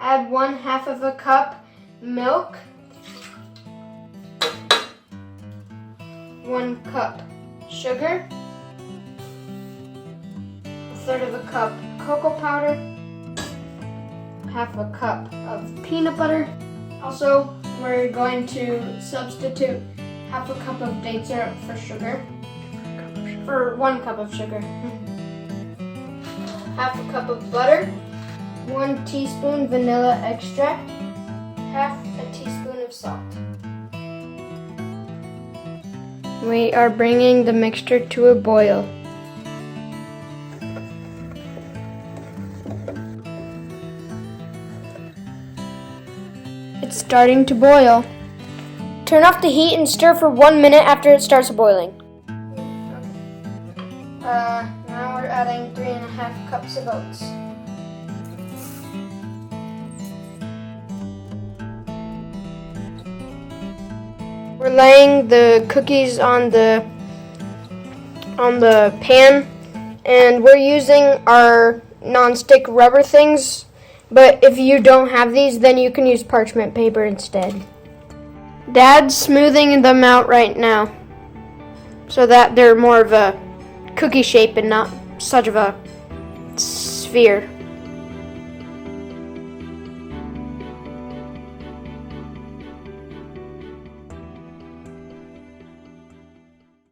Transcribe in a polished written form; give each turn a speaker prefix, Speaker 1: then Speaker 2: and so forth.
Speaker 1: add 1/2 of a cup milk, 1 cup sugar, 1/3 of a cup cocoa powder, 1/2 a cup of peanut butter. Also, we're going to substitute 1/2 a cup of date syrup for sugar. For 1 cup of sugar. 1/2 a cup of butter, 1 teaspoon vanilla extract, 1/2 a teaspoon of salt. We are bringing the mixture to a boil. It's starting to boil. Turn off the heat and stir for 1 minute after it starts boiling. Now we're adding 3.5 cups of oats. We're laying the cookies on the pan, and we're using our non-stick rubber things, but if you don't have these, then you can use parchment paper instead. Dad's smoothing them out right now so that they're more of a cookie shape and not such of a sphere.